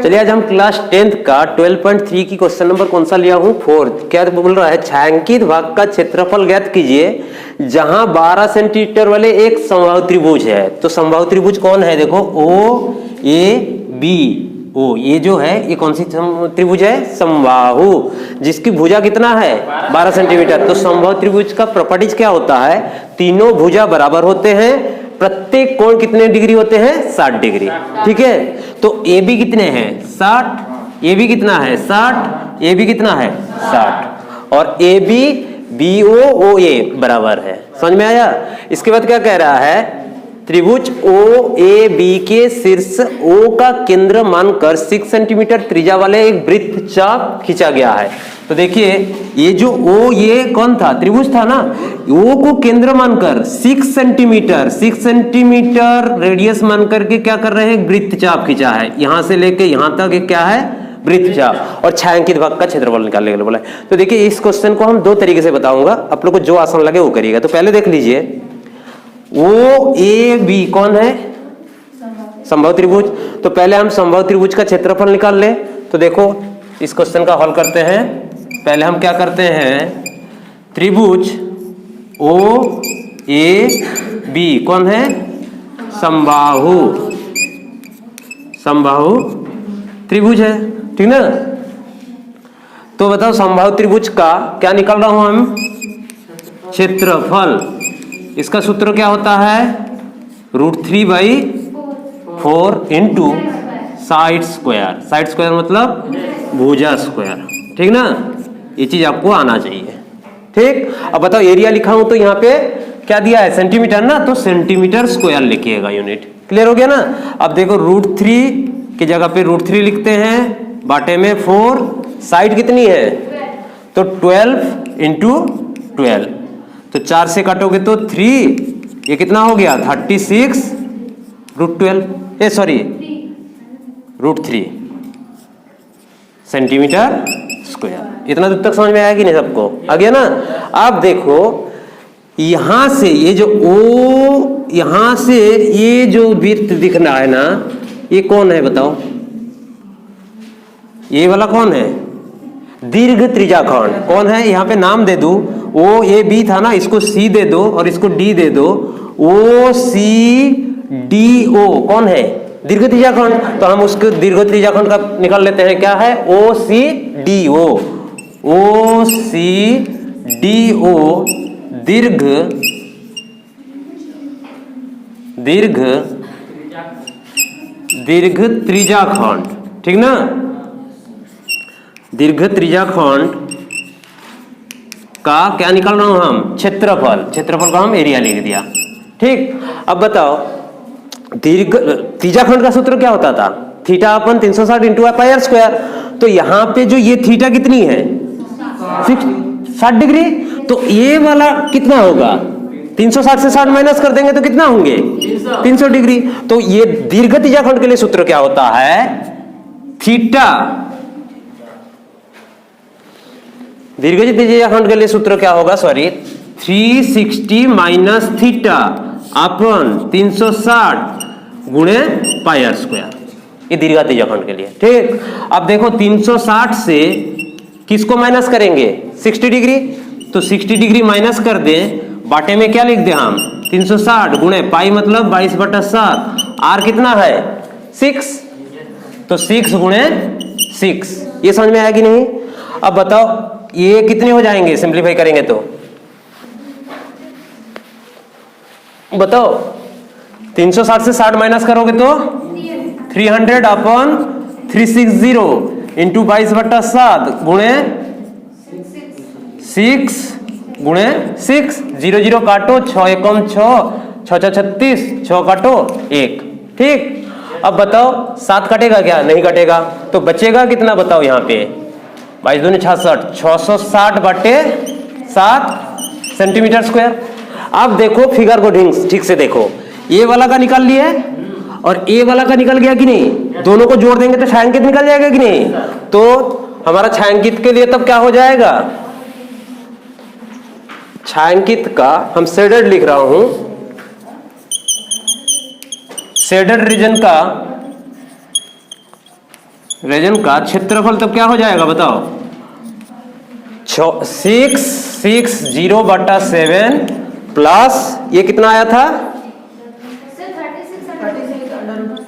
चलिए आज हम क्लास 10th का 12.3 की क्वेश्चन नंबर कौन सा लिया हूँ, 4th। क्या बोल रहा है, छायांकित भाग का क्षेत्रफल ज्ञात कीजिए जहां 12 सेंटीमीटर वाले एक समबाहु त्रिभुज है। तो समबाहु त्रिभुज कौन है, देखो ओ ए बी ओ, ये जो है ये कौन सी त्रिभुज है, समबाहु, जिसकी भुजा कितना है 12 सेंटीमीटर। तो समबाहु त्रिभुज का प्रॉपर्टीज क्या होता है, तीनों भुजा बराबर होते हैं, प्रत्येक कोण कितने डिग्री होते हैं, 60 डिग्री। ठीक है, तो ए बी कितने हैं 60, ए बी कितना है 60, ए बी कितना है 60, और ए बी बी ओ ए बराबर है। समझ में आया। इसके बाद क्या कह रहा है, त्रिभुज ओ ए बी के शीर्ष ओ का केंद्र मानकर 6 सेंटीमीटर त्रिज्या वाले एक वृत्त चाप खींचा गया है। तो देखिए ये जो ओ ये कौन था, त्रिभुज था ना, ओ को केंद्र मानकर 6 सेंटीमीटर रेडियस मानकर के क्या कर रहे हैं, वृत्त चाप खींचा है। यहां से लेके यहां तक क्या है, वृत्त चाप, और छायांकित भाग का क्षेत्रफल निकालने के लिए बोला है। तो देखिए इस क्वेश्चन को हम दो तरीके से बताऊंगा, आप लोग को जो आसान लगे वो करिएगा। तो पहले देख लीजिए ओ ए बी कौन है, समबाहु त्रिभुज। तो पहले हम समबाहु त्रिभुज का क्षेत्रफल निकाल ले। तो देखो इस क्वेश्चन का हल करते हैं। पहले हम क्या करते हैं, त्रिभुज ओ ए बी कौन है, समबाहु त्रिभुज है, ठीक ना। तो बताओ समबाहु त्रिभुज का क्या निकाल रहा हूं हम, क्षेत्रफल। इसका सूत्र क्या होता है, √3/4 into side square. Side square मतलब भुजा स्क्वायर, ठीक ना। ये चीज आपको आना चाहिए, ठीक। अब बताओ एरिया लिखा हूं तो यहाँ पे क्या दिया है, सेंटीमीटर ना, तो सेंटीमीटर स्क्वायर लिखिएगा, यूनिट। क्लियर हो गया ना। अब देखो √3 की जगह पे √3 लिखते हैं, बाटे में 4, साइड कितनी है, तो 12 इंटू 12, तो 4 से काटोगे तो 3, ये कितना हो गया 36 √12 सॉरी √3 सेंटीमीटर स्क्वायर। इतना दूर तक समझ में आया कि नहीं, सबको आ गया ना। अब देखो यहां से ये जो ओ, यहां से ये जो वृत्त दिख रहा है ना, ये कौन है बताओ, ये वाला कौन है, दीर्घ त्रिज्याखंड। कौन है, यहाँ पे नाम दे दो, ओ ए बी था ना, इसको सी दे दो और इसको डी दे दो, ओ सी डी ओ कौन है, दीर्घ त्रिज्याखंड। तो हम उसके दीर्घ त्रिज्याखंड का निकाल लेते हैं, क्या है, ओ सी डी ओ, ओ सी डी ओ दीर्घ त्रिज्याखंड, ठीक ना। दीर्घ त्रिज्याखंड का क्या निकाल रहा हूं हम, क्षेत्रफल। क्षेत्रफल का हम एरिया लिख दिया, ठीक। अब बताओ दीर्घ त्रिज्याखंड का सूत्र क्या होता था, theta upon 360 into pi r square. तो यहां पे जो ये थीटा कितनी है 60 डिग्री, तो ये वाला कितना होगा, 360 से 60 माइनस कर देंगे तो कितना होंगे 300 डिग्री। तो ये दीर्घ त्रिज्याखंड के लिए सूत्र क्या होता है, थीटा, दीर्घ त्रिज्याखंड के लिए सूत्र क्या होगा, सॉरी 360 माइनस थीटा अपन 360 गुणे पाई आर स्क्वायर, ये दीर्घ त्रिज्याखंड के लिए, ठीक। अब देखो 360 से किसको माइनस करेंगे, 60 डिग्री, तो 60 डिग्री माइनस कर दें, बाटे में क्या लिख दें हम, 360 गुणे पाई मतलब 22/7, आर कितना है 6, तो 6 गुणे 6। ये समझ में आया कि नहीं। अब बताओ ये कितने हो जाएंगे, सिंप्लीफाई करेंगे तो बताओ, 360 से 60 माइनस करोगे तो 300 अपन 360 इंटू 22/7 गुणे 6 गुणे 6, 0 0 काटो, 6 एकम 6, 6 36, 6 काटो 1, ठीक। अब बताओ 7 कटेगा क्या, नहीं कटेगा, तो बचेगा कितना बताओ, यहाँ पे 22 दूनी 66, 660/7 सेंटीमीटर स्क्वायर। अब देखो फिगर को ठीक से देखो, ये वाला का निकाल लिया है और ए वाला का निकल गया कि नहीं, दोनों को जोड़ देंगे तो छायांकित निकल जाएगा कि नहीं। तो हमारा छायांकित के लिए तब क्या हो जाएगा, छायांकित का हम शेडेड लिख रहा हूं, शेडेड रीजन का रीजन का क्षेत्रफल तब क्या हो जाएगा बताओ? 660/7 प्लस ये कितना आया था?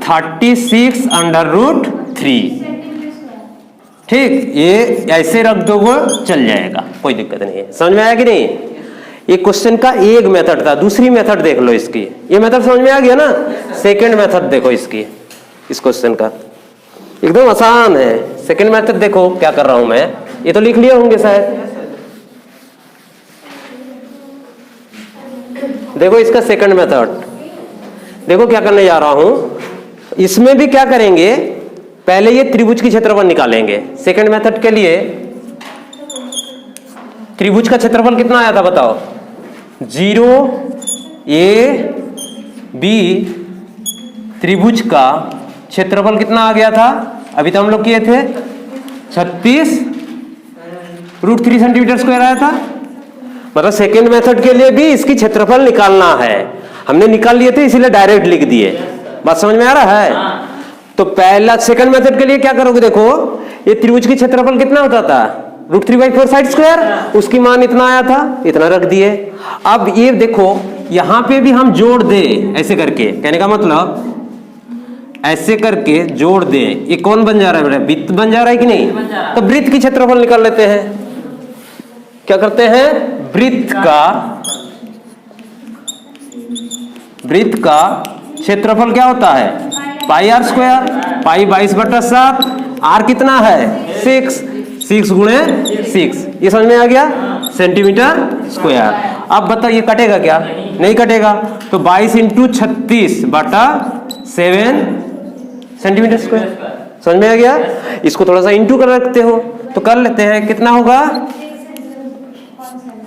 36√3। ठीक, ये ऐसे रख दोगे चल जाएगा, कोई दिक्कत नहीं है। समझ में आया कि नहीं? ये क्वेश्चन का एक मेथड था, दूसरी मेथड देख लो इसकी। ये मेथड समझ में आ गया ना? सेकंड मेथड देखो इसकी, इस क्वेश्चन का एकदम आसान है। सेकंड मेथड देखो क्या कर रहा हूं मैं, ये तो लिख लिए होंगे शायद। देखो इसका सेकंड मेथड, देखो क्या करने जा रहा हूं। इसमें भी क्या करेंगे, पहले ये त्रिभुज की क्षेत्रफल निकालेंगे। सेकंड मेथड के लिए त्रिभुज का क्षेत्रफल कितना आया था बताओ? 0AB त्रिभुज का क्षेत्रफल कितना आ गया था? अभी तो हम लोग किए थे 36√3 सेंटीमीटर स्क्वायर आया था। मतलब सेकेंड मेथड के लिए भी इसकी क्षेत्रफल निकालना है। हमने निकाल लिए थे इसीलिए डायरेक्ट लिख दिए। बात समझ में आ रहा है? तो पहला सेकंड मेथड के लिए क्या करोगे, देखो ये त्रिभुज की क्षेत्रफल कितना होता था? √3/4 साइड स्क्वायर, उसकी मान इतना आया था, इतना रख दिए। अब ये देखो यहां पे भी हम जोड़ दे ऐसे करके, कहने का मतलब ऐसे करके जोड़ दे, ये कौन बन जा रहा है बेटा? वृत्त बन जा रहा है कि नहीं? तो वृत्त की क्षेत्रफल निकाल लेते हैं। क्या करते हैं? वृत्त का क्षेत्रफल क्या होता है? πr², पाई 22/7, r कितना है? 6 गुणे 6, ये समझ में आ गया? Centimetre square. अब बताइए कटेगा क्या? नहीं कटेगा, तो 22 × 36/7 सेंटीमीटर स्क्वायर। समझ में आ गया? इसको थोड़ा सा इंटू कर रखते हो तो कर लेते हैं, कितना होगा?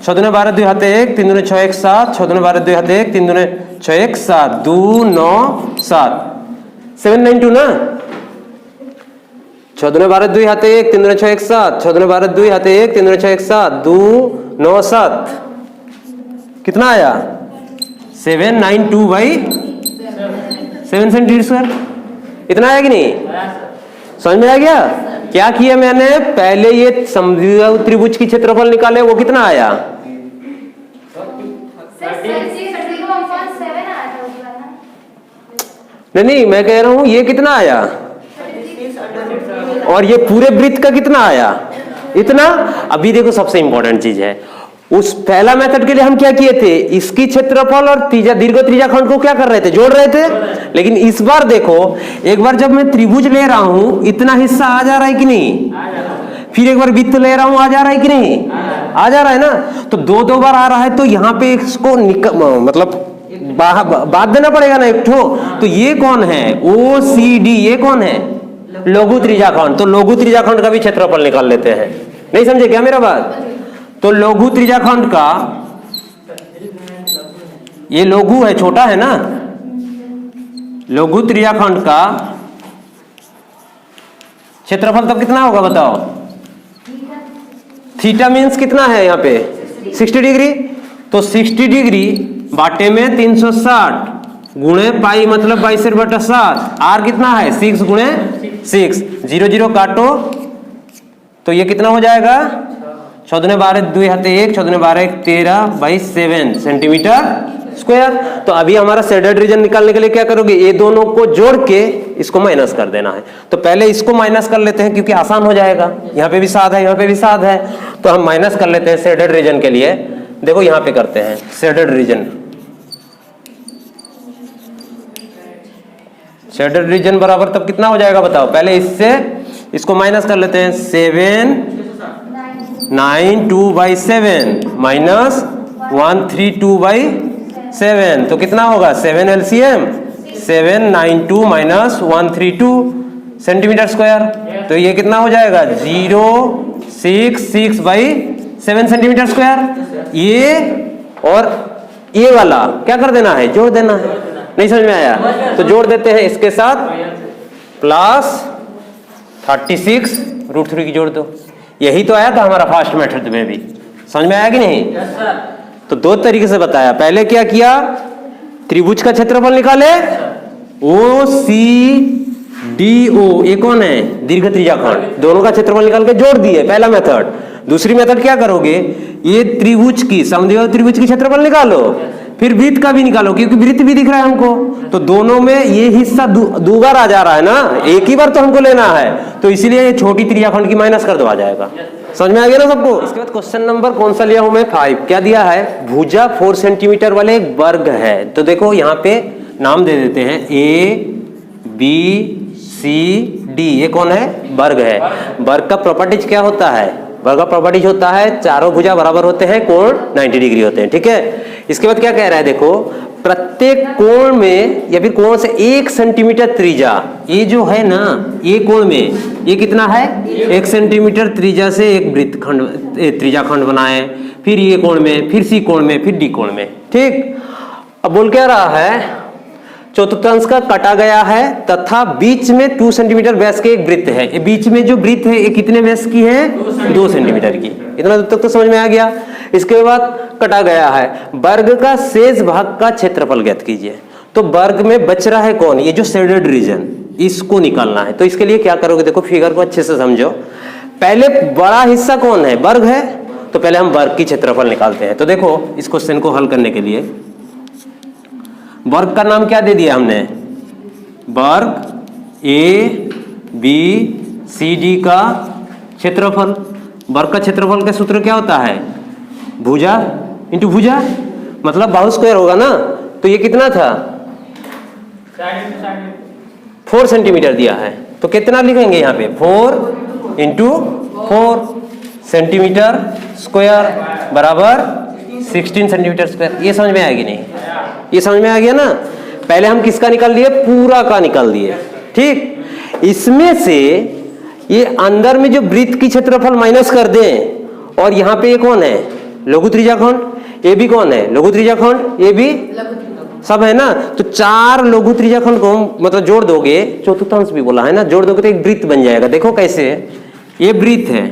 6 × 12 2 हाथे 1, 3 × 6 1 7, 6 × 12 2 हाथे 1, 3 × 6 1 7, 2 9 7, 792 ना। 6 × 12 2 हाथे 1, 3 × 6 1 7, 6 × 12 2 हाथे 1, 3 × 6 1 7, 2 9 7, कितना आया? 792/7 सेंटीमीटर स्क्वायर। इतना आया कि नहीं? समझ में आ गया? क्या किया मैंने? पहले ये समद्विबाहु त्रिभुज की क्षेत्रफल निकाले, वो कितना आया? नहीं, मैं कह रहा हूं ये कितना आया, और ये पूरे वृत्त का कितना आया? इतना। अभी देखो सबसे इंपॉर्टेंट चीज है, उस पहला मेथड के लिए हम क्या किए थे? इसकी क्षेत्रफल और दीर्घ त्रिज्याखंड को क्या कर रहे थे? जोड़ रहे थे। लेकिन इस बार देखो, एक बार जब मैं त्रिभुज ले रहा हूं, इतना हिस्सा आ जा रहा है कि नहीं? फिर एक बार वृत्त ले रहा हूं, आ जा रहा है कि नहीं? आ जा रहा है ना। तो दो बार आ रहा है, तो यहाँ पे इसको मतलब बात देना पड़ेगा ना एक ठो। तो ये कौन है? OCD, ये कौन है? लघु त्रिज्याखंड। तो लघु त्रिज्याखंड का भी क्षेत्रफल निकाल लेते हैं। नहीं समझे क्या मेरा बात? तो लघु त्रिज्याखंड का, ये लघु है, छोटा है ना, लघु त्रिज्याखंड का क्षेत्रफल तब कितना होगा बताओ? थीटा मीन्स कितना है यहाँ पे? 60 डिग्री। तो 60 डिग्री बाटे में 360 गुणे पाई मतलब 22/7, आर कितना है? 6 गुणे 6, 0 0 काटो तो ये कितना हो जाएगा? 6 × 12 2 हाथे 1, 6 × 12 1 13/7 सेंटीमीटर स्क्वायर। तो अभी हमारा शेडेड रीजन निकालने के लिए क्या करोगे? ये दोनों को जोड़ के इसको माइनस कर देना है। तो पहले इसको माइनस कर लेते हैं क्योंकि आसान हो जाएगा। यहाँ पे भी 7 है, यहाँ पे भी 7 है, तो हम माइनस कर लेते हैं शेडेड रीजन के लिए। देखो यहाँ पे करते हैं शेडेड रीजन। शेडेड रीजन बराबर तब कितना हो जाएगा बताओ? पहले इससे इसको माइनस कर लेते हैं। 792/7 माइनस 132/7, तो कितना होगा? 7 LCM 792 माइनस 132 सेंटीमीटर स्क्वायर। तो ये कितना हो जाएगा? 066/7 सेंटीमीटर स्क्वायर। ये और ये वाला क्या कर देना है? जोड़ देना है। नहीं समझ में आया? तो जोड़ देते हैं इसके साथ, प्लस 36√3 की जोड़ दो। यही तो आया था हमारा फर्स्ट मेथड में भी। समझ में आया कि नहीं? तो दो तरीके से बताया। पहले क्या किया? त्रिभुज का क्षेत्रफल निकाले, OCD DO, ये कौन है? दीर्घ त्रिज्याखंड। दोनों का क्षेत्रफल निकाल के जोड़ दिए, पहला मेथड। दूसरी मेथड क्या करोगे, ये त्रिभुज की, समद्विबाहु त्रिभुज की क्षेत्रफल निकालो, फिर वृत्त का भी निकालो, क्योंकि वृत्त भी दिख रहा है हमको, तो दोनों में ये हिस्सा दो बार आ जा रहा है ना, एक ही बार तो हमको लेना है, तो इसीलिए ये छोटी त्रिज्याखंड की माइनस कर दो, आ जाएगा। समझ में आ गया ना सबको? इसके बाद क्वेश्चन नंबर कौन सा लिया हूं मैं? 5। क्या दिया है? भुजा 4 सेंटीमीटर वाले एक वर्ग है। तो देखो यहाँ पे नाम दे देते हैं, ABCD, ये कौन है? वर्ग है। वर्ग का प्रॉपर्टीज क्या होता है? वर्ग का प्रॉपर्टीज होता है चारों भुजा बराबर होते हैं, कोण 90 डिग्री होते हैं, ठीक है। इसके बाद क्या कह रहा है, देखो प्रत्येक कोण में या फिर कोण से 1 सेंटीमीटर त्रिज्या, ये जो है ना, ये कोण में ये कितना है? 1 सेंटीमीटर त्रिज्या से एक वृत्तखंड त्रिज्याखंड बनाए, फिर ये कोण में, फिर सी कोण में, फिर डी कोण में, ठीक। अब बोल क्या रहा है, चतुर्थांश का कटा गया है तथा बीच में 2 सेंटीमीटर व्यास के एक वृत्त है। ये बीच में जो वृत्त है ये कितने व्यास की है? 2 सेंटीमीटर की। इतना तक तो समझ में आ गया। इसके बाद कटा गया है, वर्ग का शेष भाग का क्षेत्रफल ज्ञात कीजिए। तो वर्ग में बच रहा है कौन? ये जो शेडेड रीजन, इसको निकालना है। तो इसके लिए क्या करोगे, देखो फिगर को अच्छे से समझो। पहले बड़ा हिस्सा कौन है? वर्ग है, तो पहले हम वर्ग की क्षेत्रफल निकालते हैं। तो देखो इस क्वेश्चन को हल करने के लिए वर्ग का नाम क्या दे दिया हमने? वर्ग ABCD का क्षेत्रफल। वर्ग का क्षेत्रफल का सूत्र क्या होता है? भुजा इंटू भुजा, मतलब बाहु स्क्वायर होगा ना। तो ये कितना था? 4 सेंटीमीटर दिया है, तो कितना लिखेंगे यहाँ पे? 4 इंटू 4 सेंटीमीटर स्क्वायर बराबर 16 सेंटीमीटर स्क्वायर। ये समझ में आएगी नहीं? ये समझ में आ गया ना? पहले हम किसका निकाल दिए? पूरा का निकाल दिए, ठीक। इसमें से ये अंदर में जो वृत्त की क्षेत्रफल माइनस कर दें, और यहाँ पे ये कौन है? लघु त्रिज्याखंड। ये भी कौन है? लघु त्रिज्याखंड। ये भी सब है ना। तो 4 लघु त्रिज्याखंड को मतलब जोड़ दोगे, चतुर्थांश भी बोला है ना, जोड़ दोगे तो एक वृत्त बन जाएगा। देखो कैसे, ये वृत्त है,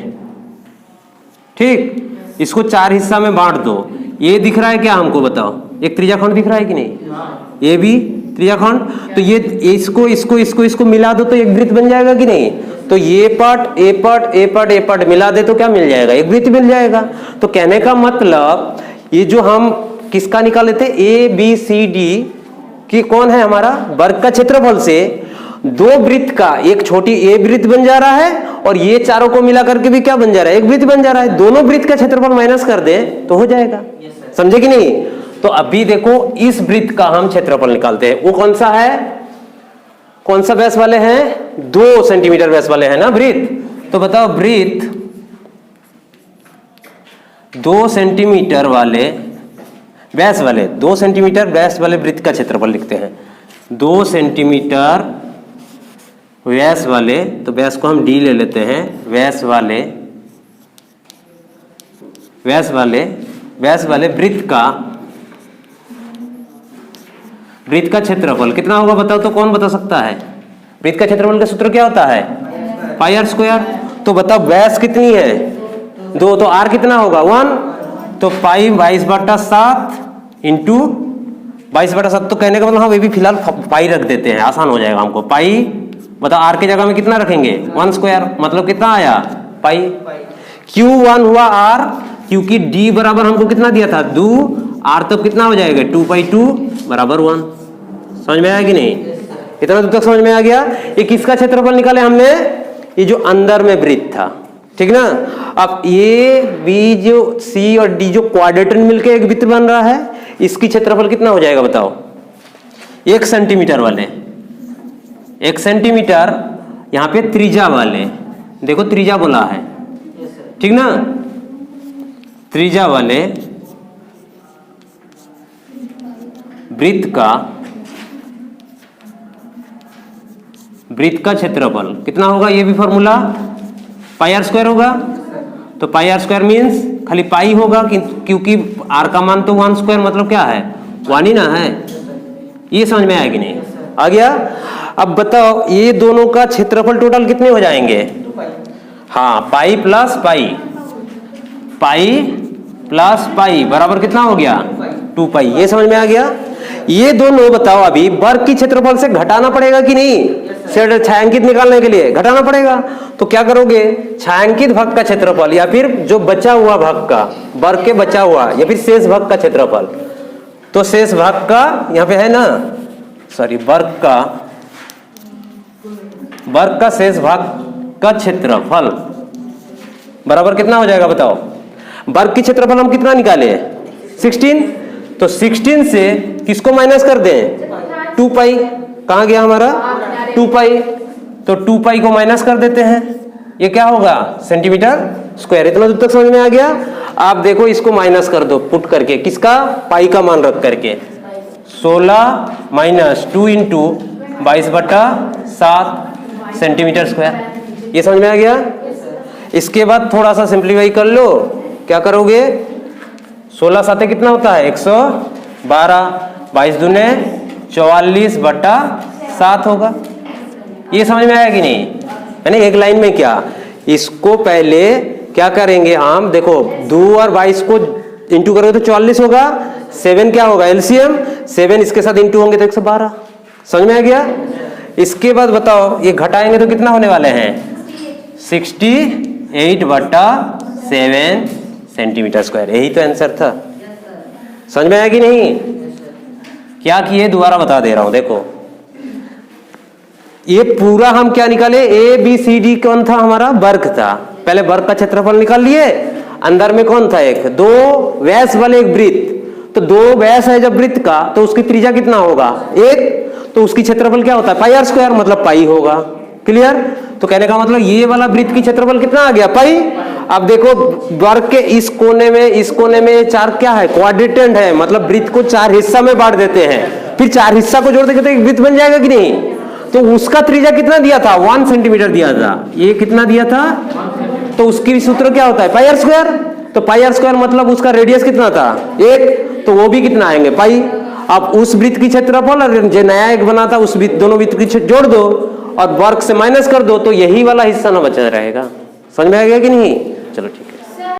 ठीक। इसको 4 हिस्सा में बांट दो। ये दिख रहा है क्या हमको? बताओ, एक त्रिज्याखंड दिख रहा है कि नहीं? ये भी त्रिज्याखंड। तो ये इसको मिला दो तो एक वृत्त बन जाएगा कि नहीं? तो ये पार्ट, ए पार्ट मिला दे तो क्या मिल जाएगा? एक वृत्त मिल जाएगा। तो कहने का मतलब ये जो हम किसका निकाले थे? ABCD की कौन है? हमारा वर्ग का क्षेत्रफल से 2 वृत्त का एक छोटी ए वृत्त बन जा रहा है, और ये चारों को मिला करके भी क्या बन जा रहा है? एक वृत्त बन जा रहा है। दोनों वृत्त का क्षेत्रफल माइनस कर दे तो हो जाएगा। समझे कि नहीं? तो अभी देखो इस वृत्त का हम क्षेत्रफल निकालते हैं। वो कौन सा है? कौन सा व्यास वाले हैं? 2 सेंटीमीटर व्यास वाले हैं ना वृत्त। तो बताओ, वृत्त 2 सेंटीमीटर वाले व्यास वाले, 2 सेंटीमीटर व्यास वाले वृत्त का क्षेत्रफल लिखते हैं। 2 सेंटीमीटर व्यास वाले, तो व्यास को हम D ले लेते हैं। व्यास वाले वृत्त का क्षेत्रफल कितना होगा बताओ? तो कौन बता सकता है? वृत्त का क्षेत्रफल का सूत्र क्या होता है? पाई आर स्क्वायर। तो बताओ व्यास कितनी है? 2, तो आर कितना होगा? 1। तो पाई 22/7 इंटू 22/7। तो कहने का मतलब हम ये भी फिलहाल पाई रख देते हैं, आसान हो जाएगा हमको। पाई बताओ, आर की जगह में कितना रखेंगे? 1 स्क्वायर, मतलब कितना आया? पाई। Q1 हुआ आर, क्योंकि D बराबर हमको कितना दिया था? 2। आर तब कितना हो जाएगा? 2/2 बराबर 1। समझ में आया कि नहीं? इतना दूर तक समझ में आ गया? ये किसका क्षेत्रफल निकाले हमने? ये जो अंदर में वृत्त था, ठीक ना। अब ये बी जो सी और डी जो क्वाड्रेटन मिलके एक वृत्त बन रहा है, इसकी क्षेत्रफल कितना हो जाएगा बताओ? 1 सेंटीमीटर वाले, 1 सेंटीमीटर यहाँ पे त्रिज्या वाले, देखो त्रिज्या बोला है, ठीक ना। त्रिज्या वाले वृत्त का क्षेत्रफल कितना होगा? ये भी फॉर्मूला पाई आर स्क्वायर होगा। तो पाई आर स्क्वायर मीन्स खाली पाई होगा, क्योंकि आर का मान तो 1 स्क्वायर मतलब क्या है? 1 ही ना है। ये समझ में आया कि नहीं? आ गया। अब बताओ ये दोनों का क्षेत्रफल टोटल कितने हो जाएंगे? हाँ, पाई प्लस पाई बराबर कितना हो गया? 2 पाई। ये समझ में आ गया। ये दोनों बताओ, अभी वर्ग की क्षेत्रफल से घटाना पड़ेगा कि नहीं? छायांकित निकालने के लिए घटाना पड़ेगा। तो क्या करोगे, छायांकित भाग का क्षेत्रफल या फिर जो बचा हुआ भाग का, वर्ग के बचा हुआ या फिर शेष भाग का क्षेत्रफल, तो शेष भाग का यहाँ पे है ना, सॉरी वर्ग का शेष भाग का क्षेत्रफल बराबर कितना हो जाएगा बताओ? वर्ग की क्षेत्रफल हम कितना निकाले? 16। तो 16 से किसको माइनस कर दें? 2 पाई। कहां गया हमारा 2 पाई? तो 2 पाई को माइनस कर देते हैं, ये क्या होगा? Centimetre square. इतना दूर तक समझ में आ गया? आप देखो इसको माइनस कर दो पुट करके, किसका? पाई का मान रख करके। 16 माइनस 2 इंटू 22/7 सेंटीमीटर स्क्वायर। ये समझ में आ गया? इसके बाद थोड़ा सा सिंप्लीफाई कर लो। क्या करोगे? 16 साथे कितना होता है? 112। 22 दूने 44/7 होगा। ये समझ में आया कि नहीं? यानी एक लाइन में क्या, इसको पहले क्या करेंगे हम, देखो 2 और 22 को इंटू करोगे तो 44 होगा। 7 क्या होगा? एलसीएम 7 इसके साथ इंटू होंगे तो 112। समझ में आ गया? इसके बाद बताओ ये घटाएंगे तो कितना होने वाले हैं? 68/7 सेंटीमीटर स्क्वायर। यही तो आंसर था। समझ में आया कि नहीं? क्या किए दोबारा बता दे रहा हूं। देखो ये पूरा हम क्या निकाले? ए बी सी डी कौन था हमारा? वर्ग था। पहले वर्ग का क्षेत्रफल निकाल लिए। अंदर में कौन था? एक 2 व्यास वाले एक वृत्त। तो 2 व्यास है जब वृत्त का तो उसकी त्रिज्या कितना होगा? 1। तो उसकी क्षेत्रफल क्या होता है? पाई आर स्क्वायर, मतलब पाई होगा। क्लियर? तो कहने का मतलब ये वाला वृत्त की क्षेत्रफल कितना आ गया? पाई। अब देखो वर्ग के इस कोने में 4 क्या है? क्वाड्रेंट है, मतलब वृत्त को 4 हिस्सा में बांट देते हैं, फिर 4 हिस्सा को जोड़ देंगे तो एक वृत्त बन जाएगा कि नहीं? तो उसका त्रिज्या कितना दिया था? 1 सेंटीमीटर दिया था। ये कितना दिया था? तो उसकी सूत्र क्या होता है? पाई आर स्क्वायर। तो पाई आर स्क्वायर मतलब उसका रेडियस कितना था? 1। तो वो भी कितना आएंगे? पाई। अब उस वृत्त की क्षेत्रफल और जो नया एक बना था उस दोनों वृत्त की जोड़ दो और वर्ग से माइनस कर दो, तो यही वाला हिस्सा ना बचा रहेगा। समझ में आ गया कि नहीं? चलो ठीक है।